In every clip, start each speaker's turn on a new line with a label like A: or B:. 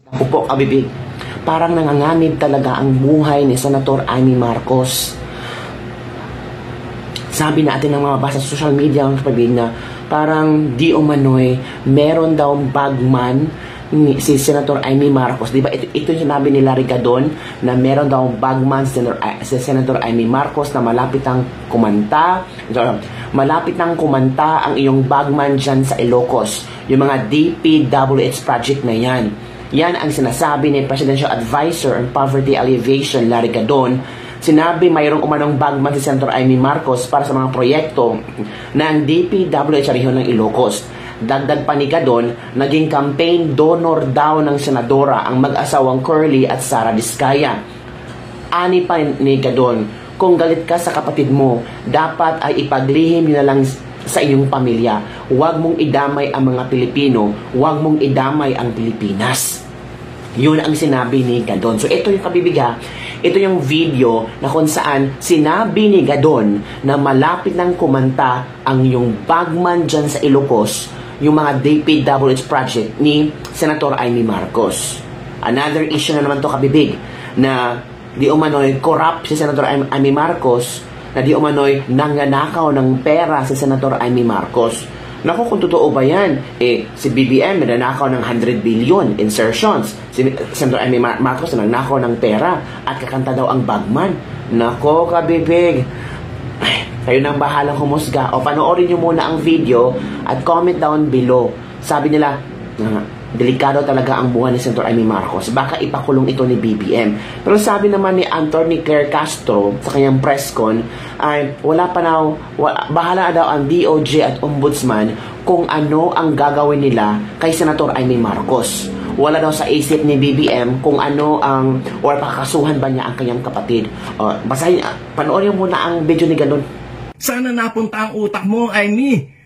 A: Ako po, kabibig, parang nanganganib talaga ang buhay ni Senator Amy Marcos. Sabi natin ng mga basa sa social media ang kapatid na parang di umano'y meron daw bagman si Senator Amy Marcos. Diba ito yung sinabi ni Larry Gadon na meron daw bagman si Senator Amy Marcos na malapit ang kumanta ang iyong bagman dyan sa Ilocos, yung mga DPWH project na yan. Yan ang sinasabi ni Presidential Advisor on Poverty Alleviation, Larry Gadon. Sinabi mayroong umanong bagman si Senator Amy Marcos para sa mga proyekto ng DPWH rehiyon ng Ilocos. Dagdag pa ni Gadon, naging campaign donor daw ng senadora ang mag-asawang Curly at Sara Diskaya. Ani pa ni Gadon, kung galit ka sa kapatid mo, dapat ay ipaglihim nyo na lang sa iyong pamilya. Huwag mong idamay ang mga Pilipino. Huwag mong idamay ang Pilipinas. Yun ang sinabi ni Gadon. So ito yung kabibiga, ito yung video na kung saan sinabi ni Gadon na malapit ng kumanta ang yung bagman dyan sa Ilocos, yung mga DPWH project ni Senator Amy Marcos. Another issue na naman to kabibig, na di umano'y corrupt si Senator Amy Marcos, na di umano'y nanganakaw ng pera si Senator Amy Marcos. Naku, kung totoo ba yan? Si BBM nanakaw ng 100 billion insertions. Si Senator Amy Marcos nanakaw ng pera at kakanta daw ang bagman. Nako, kabibig. Kayo nang bahalang humusga. O panoorin nyo muna ang video at comment down below. Sabi nila, delikado talaga ang buhay ni Senator Amy Marcos. Baka ipakulong ito ni BBM. Pero sabi naman ni Anthony Claire Castro sa kanyang press con ay bahala daw ang DOJ at Ombudsman kung ano ang gagawin nila kay Senator Amy Marcos. Wala daw sa isip ni BBM kung ano ang or pakakasuhan ba niya ang kanyang kapatid. Basahin, panoorin muna ang video ni Gadon.
B: Sana napunta ang utak mo, Amy.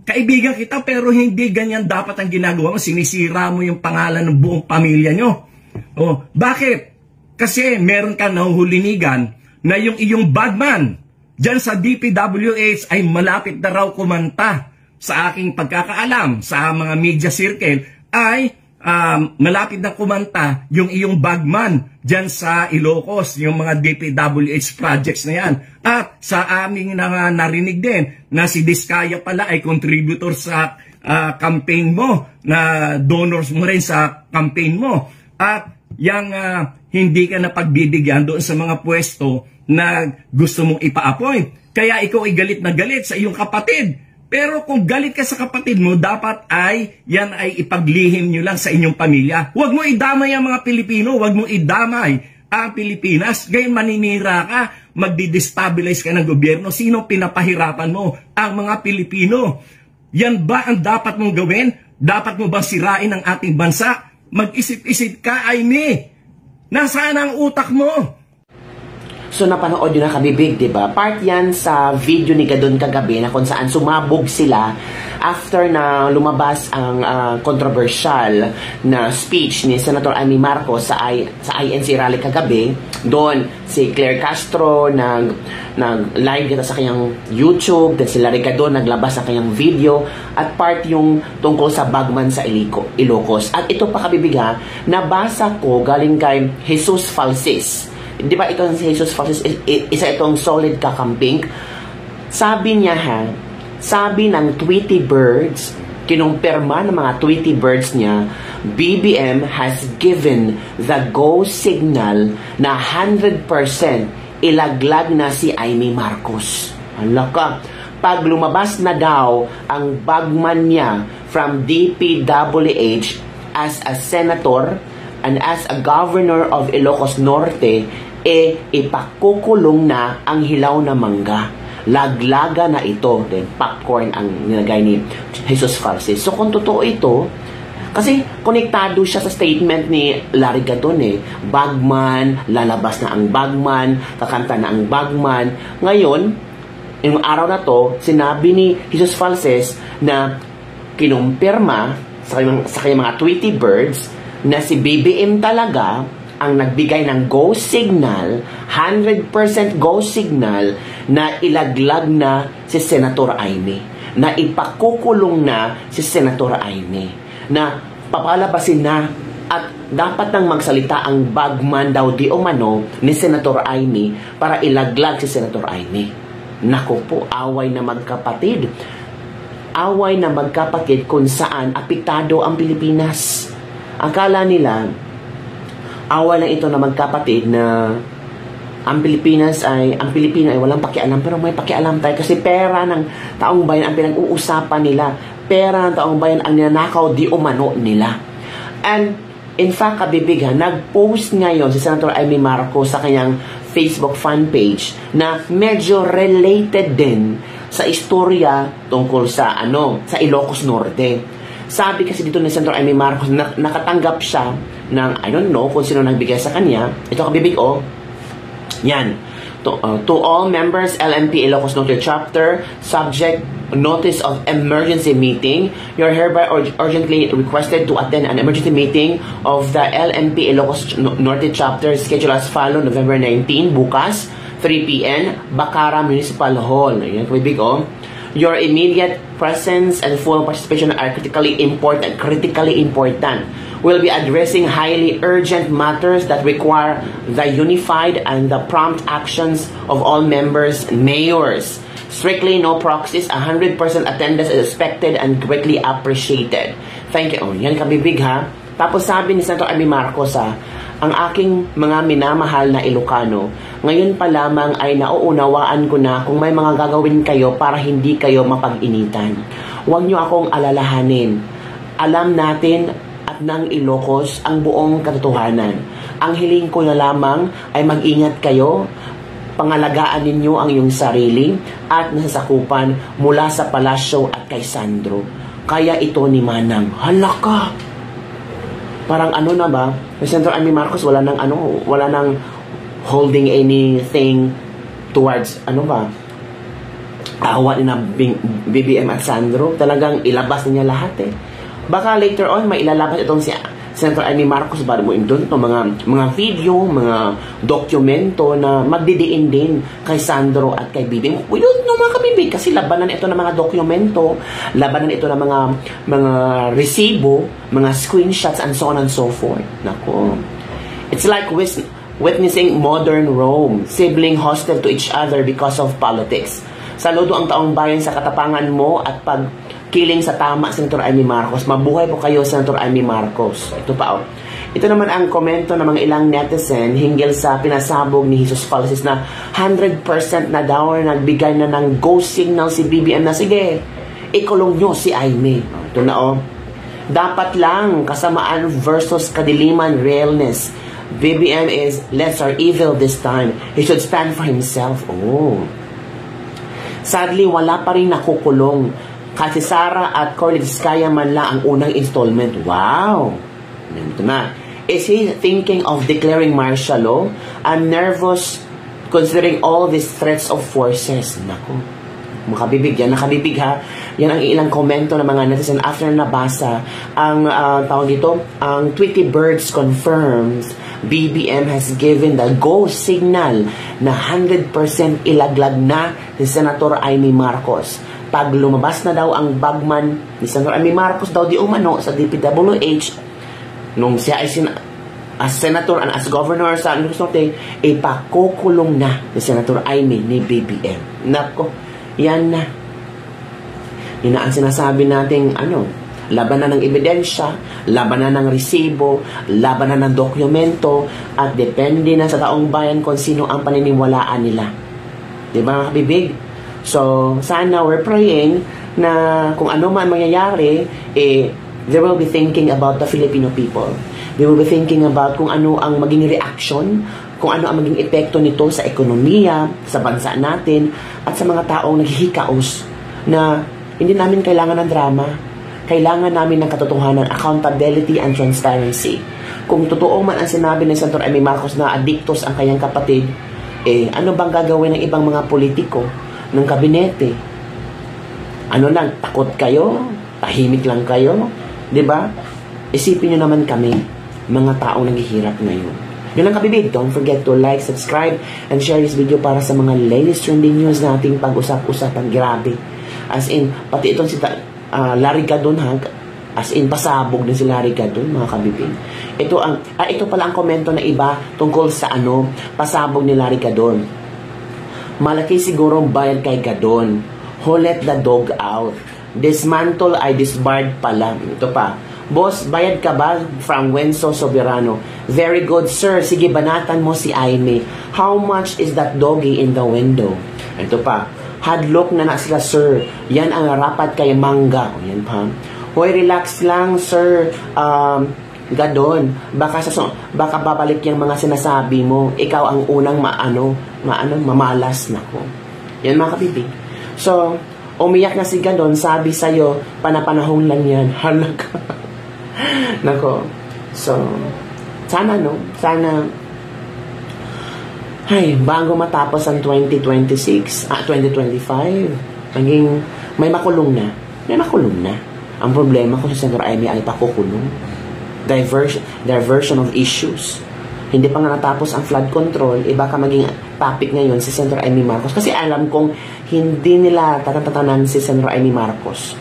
B: Kaibigan kita pero hindi ganyan dapat ang ginagawa mo. Sinisira mo yung pangalan ng buong pamilya nyo. Bakit? Kasi meron ka nahuhulinigan na yung iyong bagman dyan sa DPWH ay malapit na raw kumanta. Sa aking pagkakaalam sa mga media circle ay malapit na kumanta yung iyong bagman dyan sa Ilocos, yung mga DPWH projects na yan. At sa aming narinig din na si Diskaya pala ay contributor sa campaign mo, na donors mo rin sa campaign mo. At yung hindi ka na pagbibigyan doon sa mga pwesto na gusto mong ipa-appoint. Kaya ikaw ay galit na galit sa iyong kapatid. Pero kung galit ka sa kapatid mo, dapat ay yan ay ipaglihim nyo lang sa inyong pamilya. Huwag mo idamay ang mga Pilipino, huwag mo idamay ang Pilipinas. Ngayon maninira ka, magdi-destabilize ka ng gobyerno. Sino pinapahirapan mo? Ang mga Pilipino. Yan ba ang dapat mong gawin? Dapat mo bang sirain ang ating bansa? Mag-isip-isip ka, Amy. Nasaan ang utak mo?
A: So napanood yun na kabibig, diba? Part yan sa video ni Gadon kagabi na kung saan sumabog sila after na lumabas ang controversial na speech ni Senator Amy Marcos sa INC rally kagabi. Doon si Claire Castro nag-live kita sa kanyang YouTube, then si Larry Gadon naglabas sa kanyang video, at part yung tungkol sa bagman sa Ilocos. At ito pa kabibiga, nabasa ko galing kay Jesus Falsis. Di ba ito si Jesus Francis, isa itong solid kakamping. Sabi niya sabi ng Tweety Birds, kinumpirma ng mga Tweety Birds niya, BBM has given the go signal na 100% ilaglag na si Amy Marcos. Alaka, pag lumabas na daw ang bagman niya from DPWH as a senator and as a governor of Ilocos Norte, ipakukulong na ang hilaw na mangga. Laglaga na ito. Then, popcorn ang nilagay ni Jesus Francis. So, kung totoo ito, kasi konektado siya sa statement ni Larry Gadon Bagman, lalabas na ang bagman, kakanta na ang bagman. Ngayon, yung araw na to, sinabi ni Jesus Francis na kinumpirma sa kanyang mga Tweety Birds na si BBM talaga ang nagbigay ng go signal, 100% go signal, na ilaglag na si Senator Amy, na ipakukulong na si Senator Amy, na papalabasin na at dapat nang magsalita ang bagman daw di umano ni Senator Amy para ilaglag si Senator Amy. Naku po, away na magkapatid. Away na magkapatid kung saan apektado ang Pilipinas. Akala nila, away lang ito na magkapatid na ang Pilipina ay walang pakialam, pero may pakialam tayo kasi pera ng taong bayan ang pinag-uusapan nila. Pera ng taong bayan ang ninanakaw di umano nila. And in fact, kabibig nag-post ngayon si Senator Amy Marcos sa kanyang Facebook fan page na medyo related din sa istorya tungkol sa sa Ilocos Norte. Sabi kasi dito ni Senator Amy Marcos na nakatanggap siya ng, I don't know kung sino nagbigay sa kanya. Ito kabibig yan. To all members, LNP Ilocos Norte Chapter, subject notice of emergency meeting, you're hereby urgently requested to attend an emergency meeting of the LNP Ilocos Norte Chapter scheduled as follows, November 19, bukas, 3 p.m., Bacara Municipal Hall. Ayan, kabibig Your immediate presence and full participation are critically important. We'll be addressing highly urgent matters that require the unified and the prompt actions of all members and mayors. Strictly no proxies, 100% attendance is expected and greatly appreciated. Thank you. Yan kabibig Tapos sabi ni Senator Amy Marcos ang aking mga minamahal na Ilocano, ngayon pa lamang ay nauunawaan ko na kung may mga gagawin kayo para hindi kayo mapag-initan. Huwag niyo akong alalahanin. Alam natin at ng Ilocos ang buong katotohanan. Ang hiling ko na lamang ay mag-ingat kayo, pangalagaan ninyo ang iyong sarili at nasasakupan mula sa palasyo at kay Sandro. Kaya ito ni Manang. Halaka! Parang na ba? Senator Amy Marcos wala nang holding anything towards awa ni na BBM at Sandro. Talagang ilabas niya lahat Baka later on may ilalabas itong si Senator Amy Marcos ba mo doon mga video, mga dokumento na magdidiin din kay Sandro at kay BBM. Yun mga kabibig kasi labanan ito ng mga dokumento, labanan ito ng mga resibo, mga screenshots and so on and so forth. Nako. It's like witnessing modern Rome, sibling hostile to each other because of politics. Saludo ang taong bayan sa katapangan mo at pagkiling sa tama, Senator Amy Marcos. Mabuhay po kayo, Senator Amy Marcos. Ito pa Ito naman ang komento ng mga ilang netizen hinggil sa pinasabog ni Jesus Falacis na 100% na daw nagbigay na ng go signal si BBM na sige, ikulong nyo si Amy. Ito na dapat lang kasamaan versus kadiliman realness. BBM is lesser evil this time. He should stand for himself. Sadly, wala pa rin nakukulong. Kasi Sara at Corley Vizcaya man lang ang unang installment. Wow! Ito na. Is he thinking of declaring martial law? I'm nervous considering all these threats of forces. Naku. Makabibig yan. Nakabibig Yan ang ilang komento ng mga netizen after nabasa. Ang tawag dito, ang Tweety Birds confirms BBM has given the go signal na 100% ilaglag na si Senator Amy Marcos. Pag lumabas na daw ang bagman ni Senator Amy Marcos daw di umano sa DPWH nung siya ay as senator and as governor sa Ilocos Norte, ipakukulong na ni Senator Amy ni BBM. Nako, yan na. Yun na ang sinasabi nating labanan ng ebidensya, labanan ng resibo, labanan ng dokumento, at depende na sa taong bayan kung sino ang paniniwalaan nila. Diba mga kabibig? So, sana we're praying na kung ano man mangyayari, they will be thinking about the Filipino people. They will be thinking about kung ano ang maging reaction, kung ano ang maging epekto nito sa ekonomiya, sa bansa natin, at sa mga taong naghihikaos na hindi namin kailangan ng drama. Kailangan namin ng katotohanan, accountability and transparency. Kung totoo man ang sinabi ni Senator Amy Marcos na adiktos ang kanyang kapatid, ano bang gagawin ng ibang mga politiko ng kabinete? Takot kayo? Tahimik lang kayo? Diba? Isipin nyo naman kami, mga taong naghihirap ngayon. Yun lang kabibig. Don't forget to like, subscribe, and share this video para sa mga latest trending news na ating pag-usap-usapan. Grabe. As in, pati itong si Larry Gadon As in, pasabog din si Larry Gadon, mga kabibing. Ito pala ang komento na iba tungkol sa pasabog ni Larry Gadon. Malaki siguro ang bayad kay Gadon. Who let the dog out? Dismantle ay disbarred pala. Ito pa. Boss, bayad ka ba? From Wenso Soberano. Very good, sir. Sige, banatan mo si Aimee. How much is that doggy in the window? Ito pa. Hadlock na sila, sir. Yan ang rapat kay Mangga. O, yan pa. Hoy, relax lang, sir. Gadon. Baka babalik yung mga sinasabi mo. Ikaw ang unang mamalas. Nako. Yan, mga kabibig. So, umiyak na si Gadon. Sabi sa'yo, panapanahon lang yan. Halak. Nako. So, sana, bago matapos ang 2025, may makulong na. Ang problema ko sa Senator Aimee ay pakukulong. Diversion of issues. Hindi pa nga natapos ang flood control, baka maging topic ngayon si Senator Aimee Marcos. Kasi alam kong hindi nila tatatanan si Senator Aimee Marcos.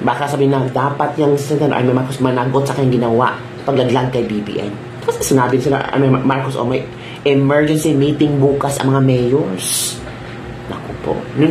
A: Baka sabihin na dapat yung Senator Aimee Marcos managot sa kanyang ginawa paglaglag kay BBM. Kasi sinabi sila, Marcos, may emergency meeting bukas ang mga mayors. Naku po. Nung